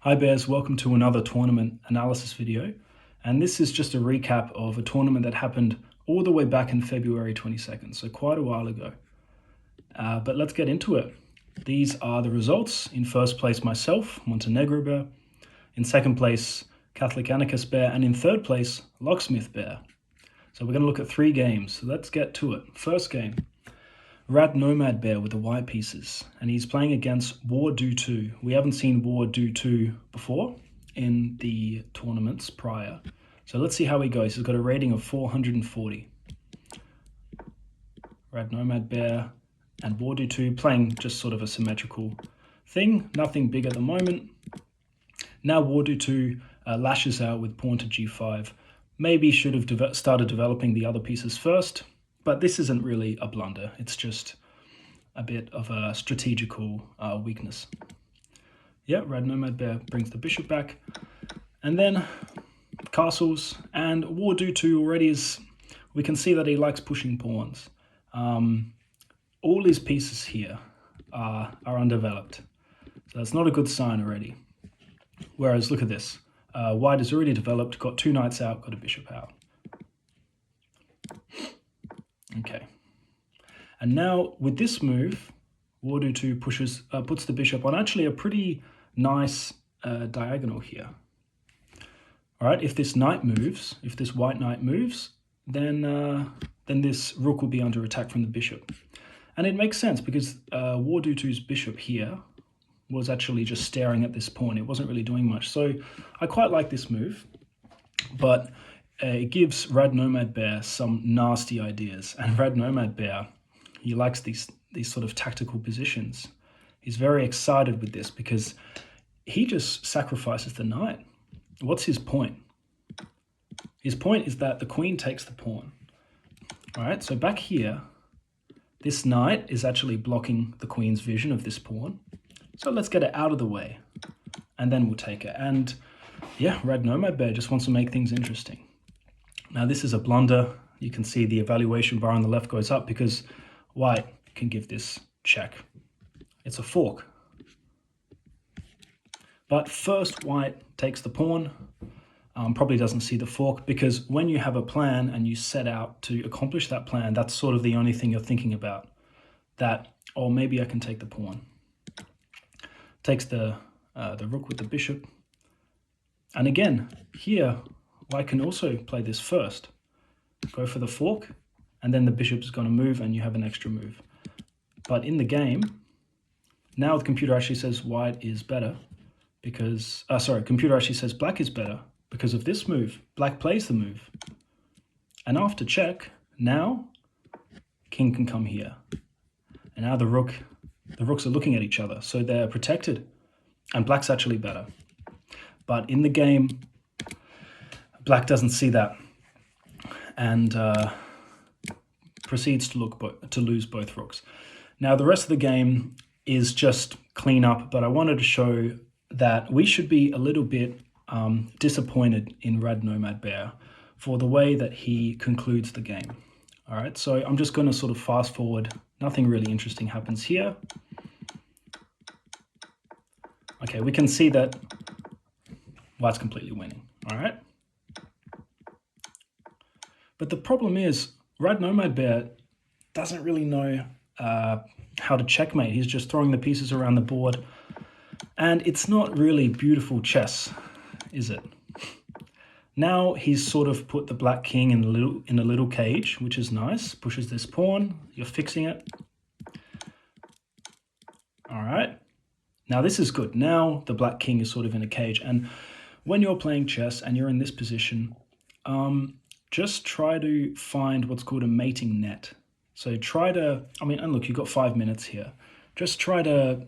Hi Bears, welcome to another tournament analysis video. And this is just a recap of a tournament that happened all the way back in February 22nd, so quite a while ago. But let's get into it. These are the results. In first place, myself, MontenegroBear. In second place, Catholic Anarchist Bear. And in third place, LocksmithBear. So we're going to look at 3 games. So let's get to it. First game, RadNomadBear with the white pieces, and he's playing against Wardotwo. We haven't seen Wardotwo before in the tournaments prior. So let's see how he goes. He's got a rating of 440. RadNomadBear and Wardotwo playing just sort of a symmetrical thing. Nothing big at the moment. Now Wardotwo lashes out with pawn to g5. Maybe should have started developing the other pieces first. But this isn't really a blunder, it's just a bit of a strategical weakness. Yeah, RadNomadBear brings the bishop back. And then castles, and Wardotwo already is, we can see that he likes pushing pawns. All his pieces here are undeveloped. So that's not a good sign already. Whereas, look at this. White is already developed, got 2 knights out, got a bishop out. Okay, and now with this move, Wardotwo puts the bishop on actually a pretty nice diagonal here. All right, if this knight moves, if this white knight moves, then this rook will be under attack from the bishop. And it makes sense because Wardotwo's bishop here was actually just staring at this pawn. It wasn't really doing much. So I quite like this move, but it gives RadNomadBear some nasty ideas, and RadNomadBear, he likes these sort of tactical positions. He's very excited with this because he just sacrifices the knight. What's his point? His point is that the queen takes the pawn. All right, so back here, this knight is actually blocking the queen's vision of this pawn. So let's get it out of the way, and then we'll take it. And yeah, RadNomadBear just wants to make things interesting. Now this is a blunder. You can see the evaluation bar on the left goes up because white can give this check. It's a fork. But first white takes the pawn, probably doesn't see the fork, because when you have a plan and you set out to accomplish that plan, that's sort of the only thing you're thinking about. That, or maybe I can take the pawn. Takes the rook with the bishop. And again, here, white can also play this first. Go for the fork, and then the bishop is going to move, and you have an extra move. But in the game, now the computer actually says white is better because, computer actually says black is better because of this move. Black plays the move. And after check, now king can come here. And now the rooks are looking at each other, so they're protected. And black's actually better. But in the game, black doesn't see that and proceeds to lose both rooks. Now the rest of the game is just clean up, but I wanted to show that we should be a little bit disappointed in RadNomadBear for the way that he concludes the game. All right, so I'm just going to sort of fast forward. Nothing really interesting happens here. Okay, we can see that white's completely winning. All right. But the problem is, RadNomadBear doesn't really know how to checkmate. He's just throwing the pieces around the board. And it's not really beautiful chess, is it? Now he's sort of put the black king in a little cage, which is nice. Pushes this pawn. You're fixing it. All right. Now this is good. Now the black king is sort of in a cage. And when you're playing chess and you're in this position, just try to find what's called a mating net. So try to, and look, you've got 5 minutes here. Just try to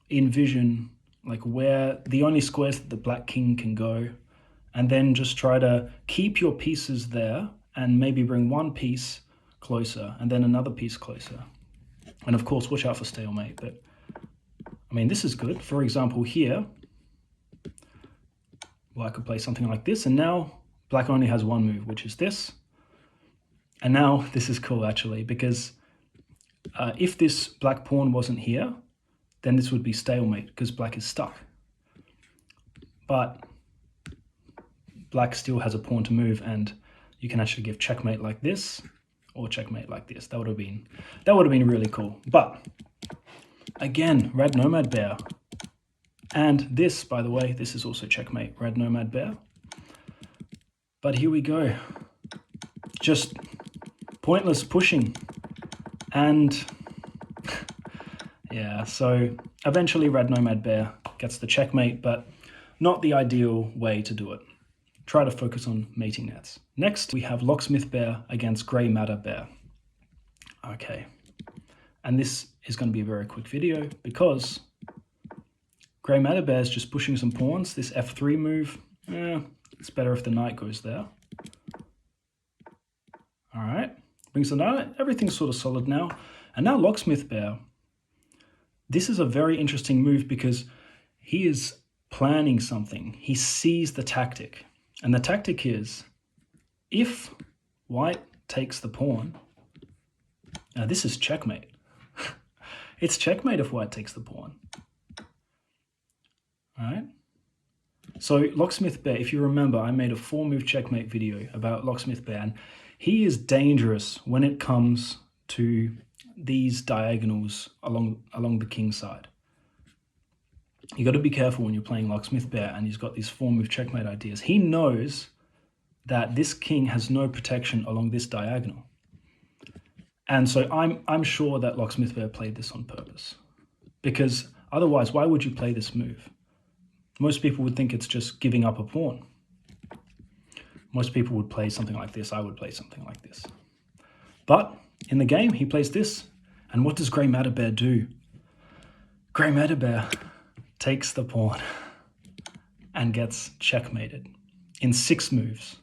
envision like where the only squares that the black king can go, and then just try to keep your pieces there and maybe bring one piece closer and then another piece closer. And of course, watch out for stalemate. But this is good. For example, here, well, I could play something like this, and now black only has one move, which is this. And now this is cool, actually, because if this black pawn wasn't here, then this would be stalemate because black is stuck. but black still has a pawn to move, and you can actually give checkmate like this or checkmate like this. That would have been really cool. But again, RadNomadBear. And this, by the way, this is also checkmate, RadNomadBear. But here we go. Just pointless pushing. And yeah, so eventually RadNomadBear gets the checkmate, but not the ideal way to do it. Try to focus on mating nets. Next, we have LocksmithBear against GreyMatterBear. Okay, and this is going to be a very quick video because GreyMatterBear is just pushing some pawns. This f3 move, it's better if the knight goes there. All right, brings the knight. Everything's sort of solid now. And now LocksmithBear. This is a very interesting move because he is planning something. He sees the tactic. And the tactic is, if white takes the pawn, now this is checkmate. It's checkmate if white takes the pawn. All right. So LocksmithBear, if you remember, I made a 4-move checkmate video about LocksmithBear, and he is dangerous when it comes to these diagonals along the king side. You got to be careful when you're playing LocksmithBear and he's got these 4-move checkmate ideas. He knows that this king has no protection along this diagonal. And so I'm sure that LocksmithBear played this on purpose, because otherwise, why would you play this move? Most people would think it's just giving up a pawn. Most people would play something like this. I would play something like this. But in the game, he plays this. And what does GreyMatterBear do? GreyMatterBear takes the pawn and gets checkmated in 6 moves.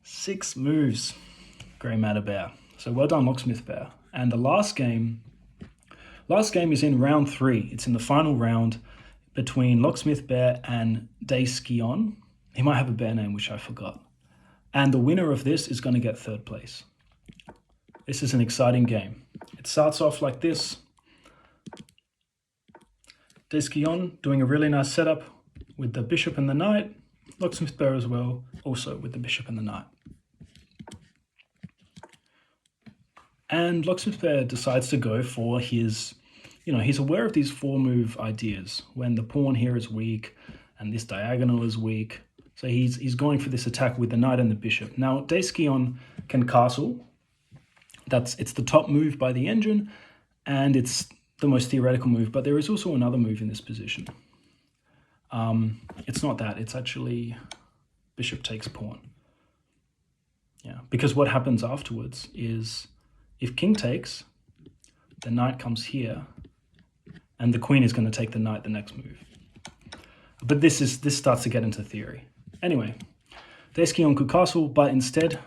6 moves, GreyMatterBear. So well done, LocksmithBear. And the last game is in round 3. It's in the final round between LocksmithBear and Deiscion. He might have a bear name, which I forgot. And the winner of this is going to get 3rd place. This is an exciting game. It starts off like this. Deiscion doing a really nice setup with the bishop and the knight. LocksmithBear as well, also with the bishop and the knight. And LocksmithBear decides to go for his, he's aware of these 4-move ideas when the pawn here is weak and this diagonal is weak. So he's going for this attack with the knight and the bishop. Now, Deiscion can castle. It's the top move by the engine, and it's the most theoretical move, but there is also another move in this position. It's not that, it's actually bishop takes pawn. Yeah, because what happens afterwards is if king takes, the knight comes here, and the queen is going to take the knight the next move. But this starts to get into theory. Anyway, Deiscion could castle, but instead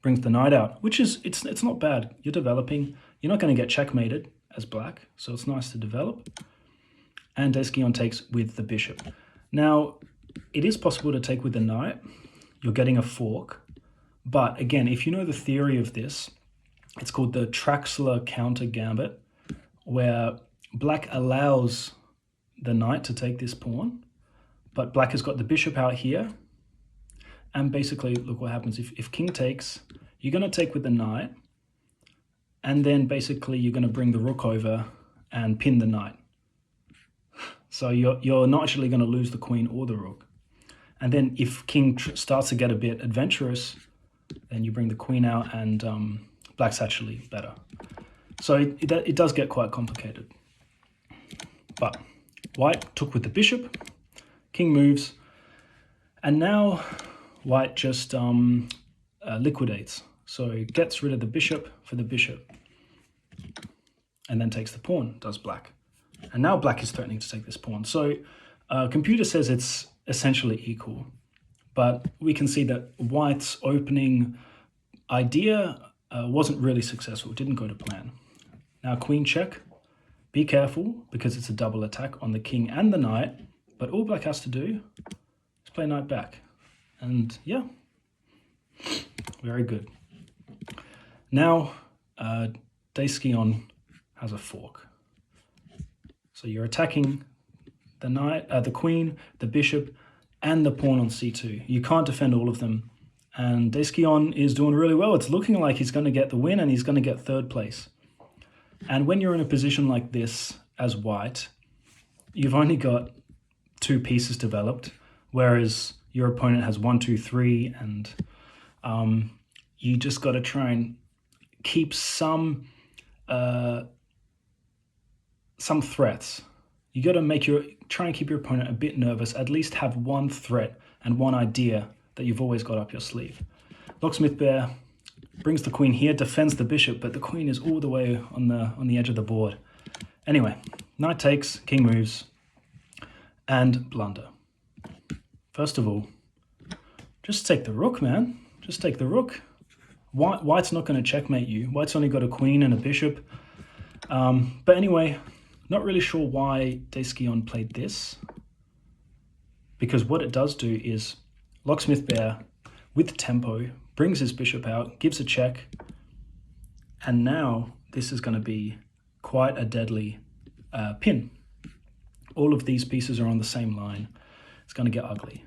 brings the knight out, which is, it's not bad. You're developing. You're not going to get checkmated as black, so it's nice to develop. And Deiscion takes with the bishop. Now, it is possible to take with the knight. You're getting a fork. But again, if you know the theory of this, it's called the Traxler counter gambit, where black allows the knight to take this pawn, but black has got the bishop out here. And basically, look what happens. If king takes, you're going to take with the knight, and then basically you're going to bring the rook over and pin the knight. So you're not actually going to lose the queen or the rook. And then if king starts to get a bit adventurous, then you bring the queen out, and black's actually better. So it does get quite complicated. But white took with the bishop, king moves, and now white just liquidates. So it gets rid of the bishop for the bishop, and then takes the pawn, does black. And now black is threatening to take this pawn. So computer says it's essentially equal, but we can see that white's opening idea wasn't really successful, didn't go to plan. Now queen check, be careful because it's a double attack on the king and the knight, but all black has to do is play knight back. And yeah, very good. Now Deiscion has a fork. So you're attacking the knight, the queen, the bishop, and the pawn on c2. You can't defend all of them. And Deiscion is doing really well. It's looking like he's going to get the win and he's going to get third place. And when you're in a position like this as white, you've only got 2 pieces developed, whereas your opponent has 1, 2, 3, and you just got to try and keep some threats. You got to try and keep your opponent a bit nervous, at least have one threat and one idea that you've always got up your sleeve. LocksmithBear brings the queen here, defends the bishop, but the queen is all the way on the edge of the board. Anyway, knight takes, king moves, and blunder. First of all, just take the rook, man. Just take the rook. White's not going to checkmate you. White's only got a queen and a bishop. But anyway, not really sure why Deiscion played this, because what it does do is LocksmithBear, with tempo, brings his bishop out, gives a check, and now this is going to be quite a deadly pin. All of these pieces are on the same line. It's going to get ugly.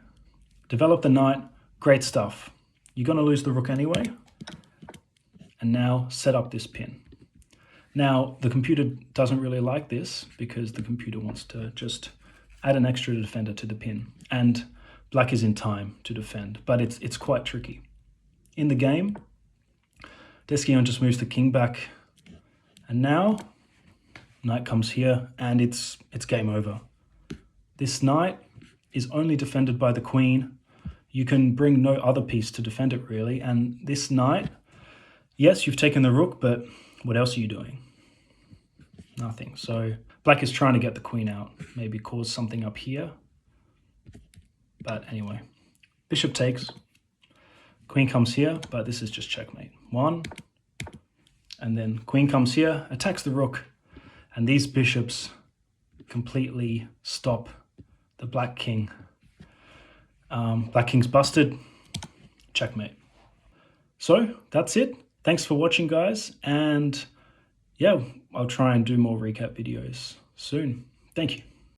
Develop the knight, great stuff. You're going to lose the rook anyway. And now set up this pin. Now, the computer doesn't really like this because the computer wants to just add an extra defender to the pin. And black is in time to defend, but it's quite tricky. In the game, Deiscion just moves the king back. And now, knight comes here and it's game over. This knight is only defended by the queen. You can bring no other piece to defend it really. And this knight, yes, you've taken the rook, but what else are you doing? Nothing. So black is trying to get the queen out, maybe cause something up here. But anyway, bishop takes, queen comes here, but this is just checkmate. 1, and then queen comes here, attacks the rook, and these bishops completely stop the black king. Black king's busted, checkmate. So that's it. Thanks for watching, guys, and yeah, I'll try and do more recap videos soon. Thank you.